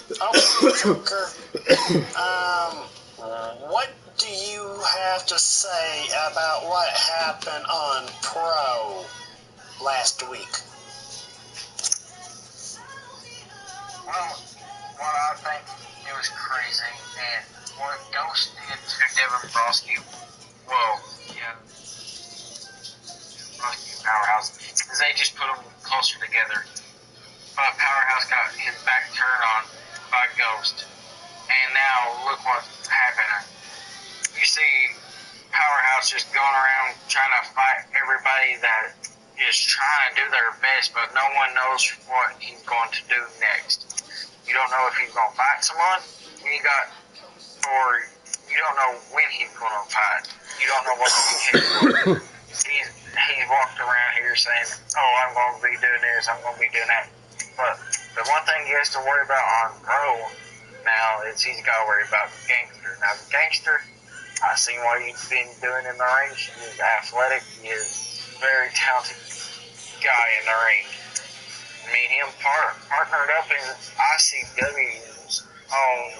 Okay, Joker. What do you have to say about what happened on Pro last week? Well, what I think it was crazy, and what Ghost did to Devon Broski, Broski and Powerhouse, is they just put them closer together. But Powerhouse got his back turned on by Ghost, and now look what's happening. You see Powerhouse just going around trying to fight everybody that is trying to do their best, but no one knows what he's going to do next. You don't know if he's going to fight someone, or you don't know when he's going to fight. You don't know what he's capable of. He's walked around here saying, oh, I'm going to be doing this, I'm going to be doing that. But the one thing he has to worry about on Pro now is he's got to worry about Gangster. Now, Gangster, I've seen what he's been doing in the ring. He's athletic. He is a very talented guy in the ring. Me and him partnered up in ICW's on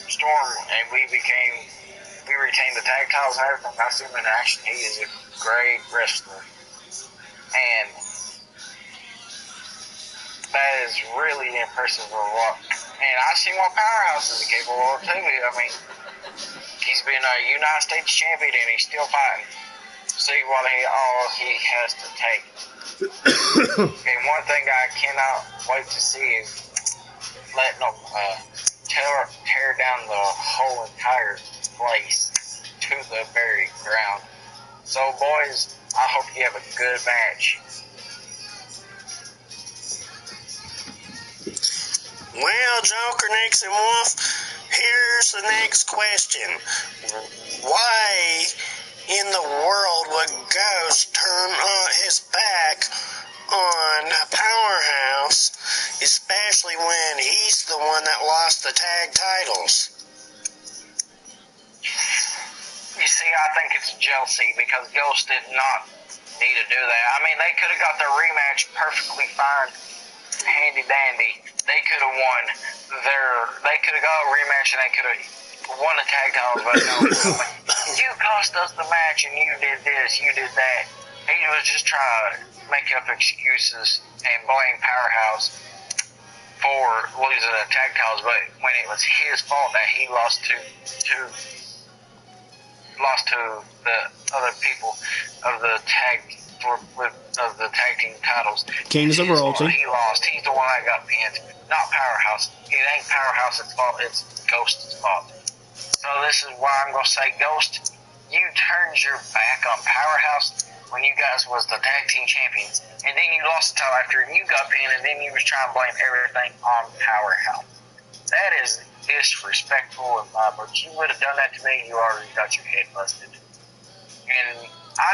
Storm, and we retained the tag titles and everything. I see him in action. He is a great wrestler. And that is really impressive of what. And I see what Powerhouse is capable of too. I mean, he's been a United States champion and he's still fighting. See what all he has to take. And one thing I cannot wait to see is letting them tear down the whole entire place to the very ground. So, boys, I hope you have a good match. Well, Joker Nixon Wolf, here's the next question. Why in the world would Ghost turn his back on Powerhouse, especially when he's the one that lost the tag titles? You see, I think it's jealousy because Ghost did not need to do that. I mean, they could have got their rematch perfectly fine, handy dandy. They could have won they could have got a rematch and they could have won the tag titles, but no, you cost us the match and you did this, you did that. He was just trying to make up excuses and blame Powerhouse for losing the tag titles, but when it was his fault that he lost to the other people of the tag team titles. Kings of Royalty. He lost. He's the one that got pinned, not Powerhouse. It ain't Powerhouse's fault. It's Ghost's fault. So this is why I'm gonna say, Ghost, you turned your back on Powerhouse when you guys was the tag team champions, and then you lost the title after you got pinned, and then you was trying to blame everything on Powerhouse. That is disrespectful in my book. You would have done that to me, you already got your head busted. And I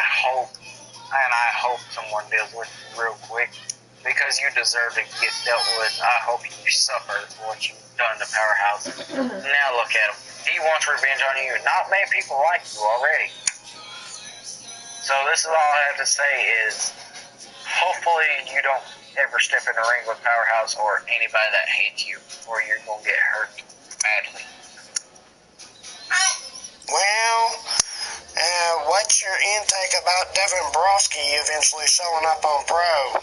hope someone deals with you real quick, because you deserve to get dealt with. I hope you suffer for what you've done to Powerhouse. Now look at him. He wants revenge on you. Not many people like you already. So this is all I have to say is, hopefully you don't ever step in the ring with Powerhouse or anybody that hates you, or you're going to get hurt badly. Well, what's your intake about Devon Broski eventually showing up on Pro?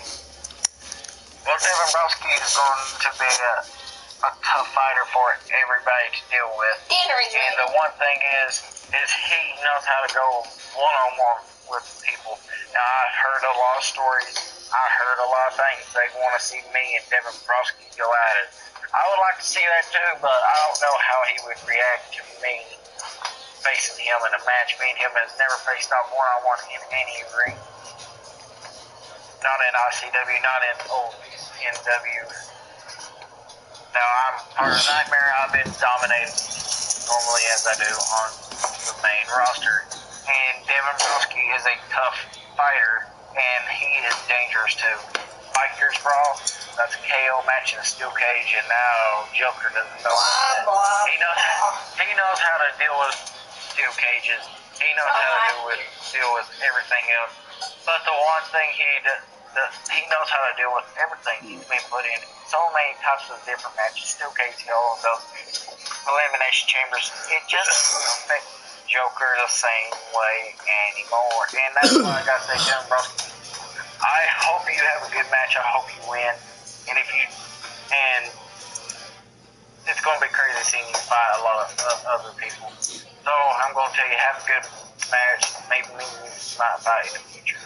Well, Devon Broski is going to be a tough fighter for everybody to deal with. And the one thing is he knows how to go one-on-one with people. Now, I've heard a lot of stories. I heard a lot of things. They want to see me and Devon Broski go at it. I would like to see that too, but I don't know how he would react to me facing him in a match. Me and him has never faced off one-on-one in any ring. Not in ICW, not in ONW. Now, I'm part of Nightmare. I've been dominated normally as I do on the main roster. And Devon Broski is a tough fighter, and he is dangerous too. Bikers Brawl, that's a KO match in a steel cage, and now Joker doesn't know that. He knows how to deal with steel cages. He knows how to deal with everything else. But the one thing he he knows how to deal with everything he's been put in. So many types of different matches. Still KTO and those elimination chambers. It just doesn't affect Joker the same way anymore. And that's why I gotta say, Devon Broski, I hope you have a good match. I hope you win. And it's gonna be crazy seeing you fight a lot of other people. So I'm gonna tell you, have a good match. Maybe me and you might fight in the future.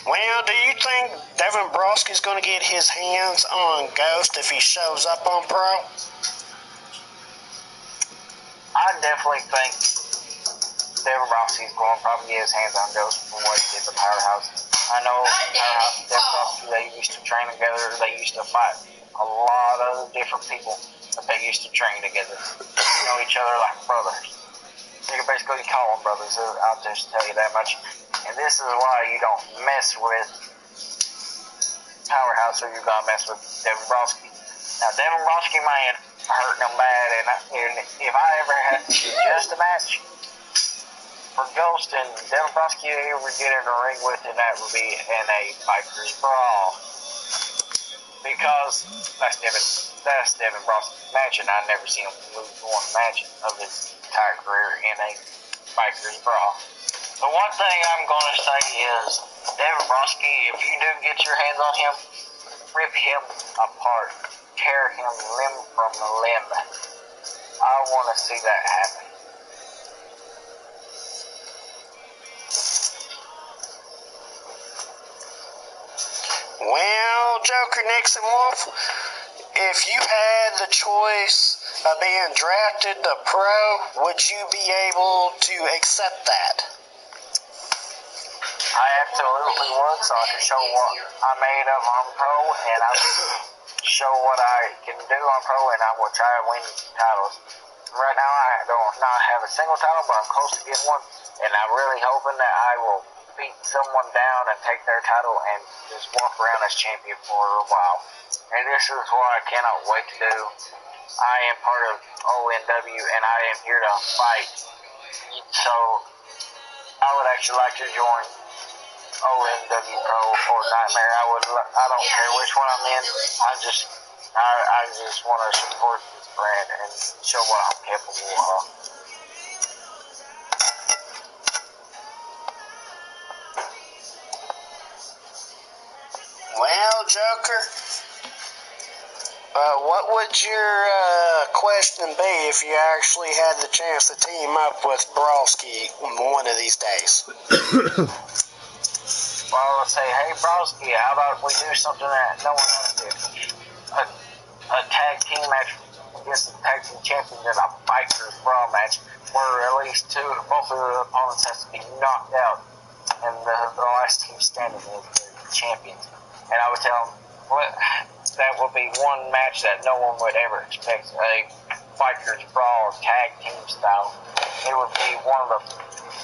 Well, do you think Devon Broski's going to get his hands on Ghost if he shows up on Pro? I definitely think Devon Broski's going to probably get his hands on Ghost for what he did to Powerhouse. I know Powerhouse and Devon Broski, they used to train together. They used to fight a lot of different people, but they used to train together. They know each other like brothers. You can basically call them brothers. I'll just tell you that much. And this is why you don't mess with Powerhouse, or you're going to mess with Devon Broski. Now, Devon Broski might hurt him bad, and if I ever had to suggest a match for Ghost and Devon Broski ever get in the ring with, and that would be in a Biker's Brawl. Because that's Devon Broski's match, and I've never seen him lose one match of his entire career in a Biker's Brawl. The one thing I'm going to say is, Devon Broski, if you do get your hands on him, rip him apart. Tear him limb from limb. I want to see that happen. Well, Joker Nixon Wolf, if you had the choice of being drafted to Pro, would you be able to accept that? I absolutely would, so I can show what I made of on Pro, and I will show what I can do on Pro, and I will try to win titles. Right now, I don't not have a single title, but I'm close to getting one, and I'm really hoping that I will beat someone down and take their title and just walk around as champion for a while. And this is what I cannot wait to do. I am part of ONW, and I am here to fight. So I would actually like to join ONW Pro or Nightmare. I don't care which one I'm in. I just want to support this brand and show what I'm capable of. Well, Joker, what would your question be if you actually had the chance to team up with Broski one of these days? Well, I would say, hey, Broski, how about we do something that no one else did? A tag team match against the tag team champions in a Biker's Brawl match where at least both of the opponents has to be knocked out, and the last team standing is the champions. And I would tell them, that would be one match that no one would ever expect, a Biker's Brawl tag team style. It would be one of the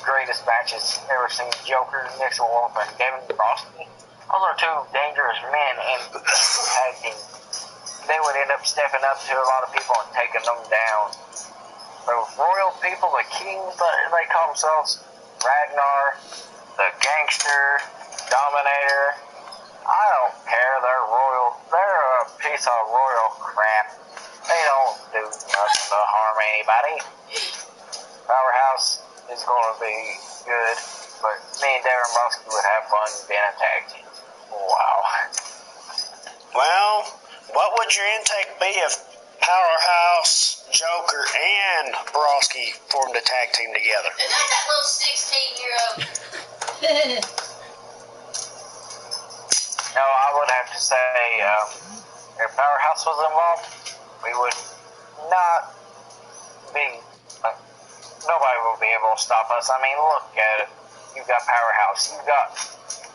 greatest matches ever seen. Joker Nixon Wolf and Devon Broski. Those are two dangerous men in tag team. They would end up stepping up to a lot of people and taking them down. The royal people, the kings, they call themselves, Ragnar, the gangster, Dominator. I don't care. They're royal. They're a piece of royal crap. They don't do nothing to harm anybody. Powerhouse is going to be good, but me and Devon Broski would have fun being a tag team. Wow. Well, what would your intake be if Powerhouse, Joker, and Broski formed a tag team together? And that's that little 16-year-old. No, I would have to say, if Powerhouse was involved, we would not be... nobody will be able to stop us. I mean, look at it. You got Powerhouse. You got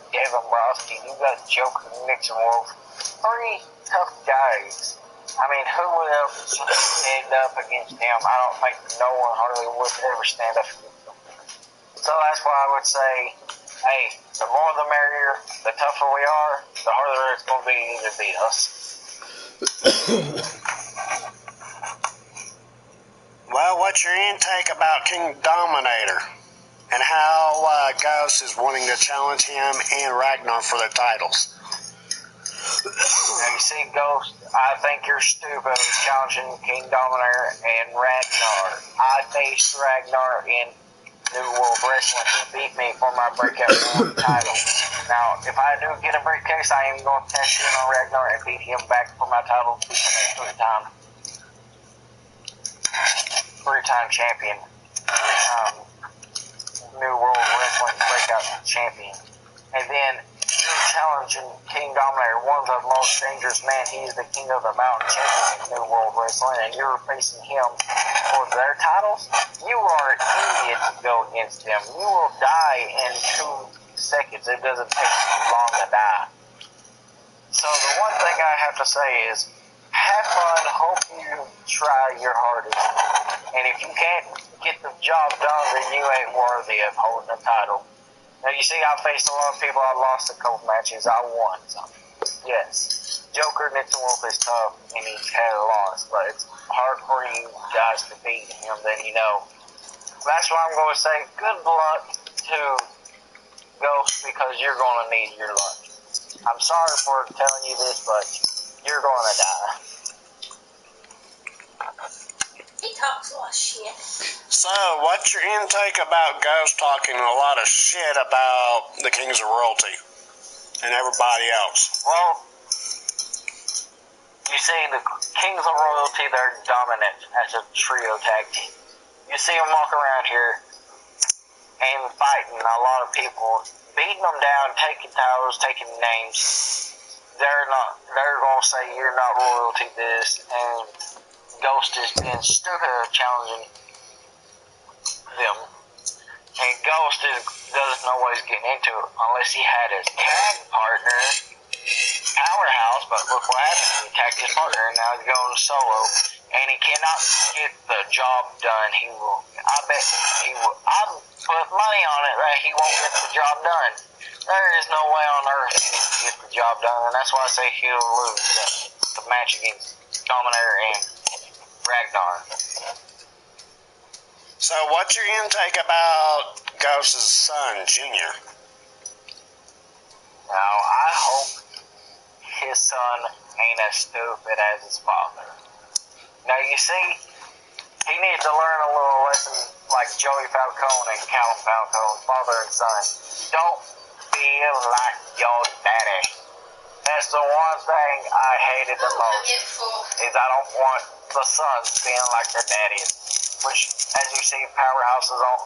Devon Broski. You got Joker Nixon Wolf. 3 tough guys. I mean, who would else stand up against them? I don't think no one hardly would ever stand up against them. So that's why I would say, hey, the more the merrier. The tougher we are, the harder it's going to be to beat us. Well, what's your intake about King Dominator? and how Ghost is wanting to challenge him and Ragnar for their titles. Now, you see, Ghost, I think you're stupid challenging King Dominator and Ragnar. I faced Ragnar in New World Wrestling. He beat me for my breakout title. Now, if I do get a briefcase, I am going to cash in on Ragnar and beat him back for my title to become a three-time champion, three-time New World Wrestling breakout champion. And then you're challenging King Dominator, one of the most dangerous men. He is the king of the mountain champion in New World Wrestling, and you're facing him for their titles. You are an idiot to go against them. You will die in 2 seconds. It doesn't take long to die. So the one thing I have to say is, have fun, hope you try your hardest. And if you can't get the job done, then you ain't worthy of holding the title. Now, you see, I faced a lot of people. I lost a couple matches. I won some. Yes. Joker Nixon Wolf is tough, and he's had a loss, but it's hard for you guys to beat him, then you know. That's why I'm going to say good luck to Ghost, because you're going to need your luck. I'm sorry for telling you this, but you're going to die. He talks a lot of shit. So, what's your intake about Ghost talking a lot of shit about the Kings of Royalty and everybody else? Well, you see, the Kings of Royalty, they're dominant as a trio tag team. You see them walk around here and fighting a lot of people, beating them down, taking titles, taking names. They're going to say you're not royalty this, and Ghost has been stupid at challenging them. And Ghost doesn't know what he's getting into unless he had his tag partner, Powerhouse, but look what happened. He attacked his partner, and now he's going solo. And he cannot get the job done. I bet he will. I put money on it that he won't get the job done. There is no way on earth he can get the job done, and that's why I say he'll lose the match against Dominator and Ragnar. So, what's your intake about Ghost's son, Junior? Now, I hope his son ain't as stupid as his father. Now, you see, he needs to learn a little lesson like Joey Falcone and Callum Falcone, father and son. Don't be like your daddy. That's the one thing I hated the most, is I don't want the sons being like their daddies. Which, as you see, Powerhouse's own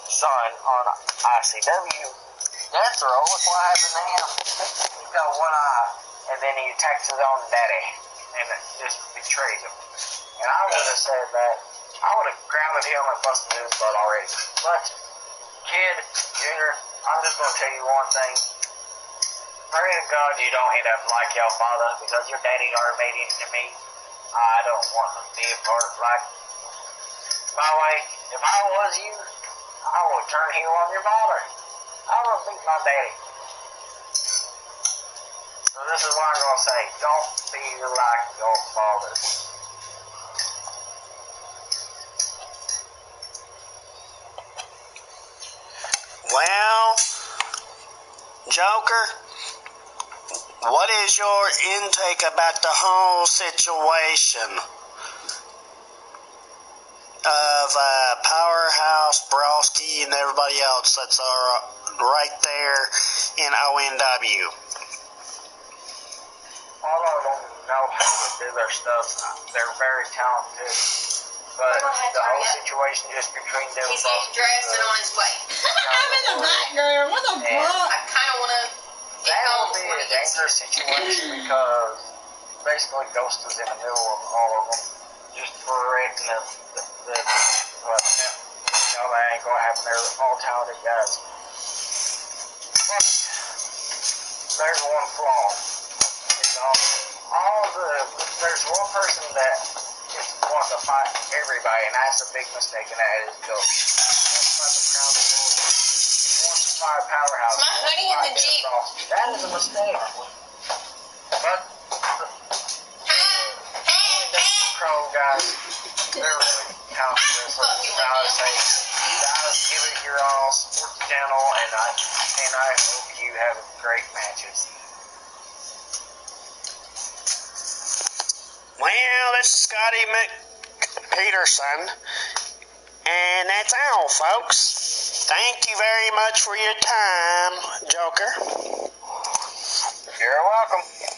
son on ICW, death row, look what happened to him. He's got one eye, and then he attacks his own daddy, and just betrays him. And I would have said that, I would have grounded him and busted his butt already. But, kid, Junior, I'm just going to tell you one thing. Pray to God you don't end up like your father, because your daddy already made it to me. I don't want to be a part like. By the way, if I was you, I would turn heel on your father. I would beat my daddy. So this is what I'm going to say. Don't be like your father. Well, Joker, what is your intake about the whole situation of Powerhouse, Broski, and everybody else that's right there in ONW? All of them know how to do their stuff. They're very talented. But the whole situation just between them. He's getting dressed and on his way. I'm in the background. What the fuck? I kind of want to get that home would be before a he gets here. dangerous situation because basically Ghost is in the middle of all of them, just berating the you know, that ain't gonna happen. They're all talented guys. But there's one flaw. There's one person that just wants to fight everybody, and that's a big mistake, and that is Ghost. He wants to fight Powerhouse. My hoodie in the Jeep. That is a mistake. But the Crow guys, they're really talented. So I would say, guys give it your all, support the channel, and I hope you have great matches. Well, this is Scotty McPeterson, and that's all, folks. Thank you very much for your time, Joker. You're welcome.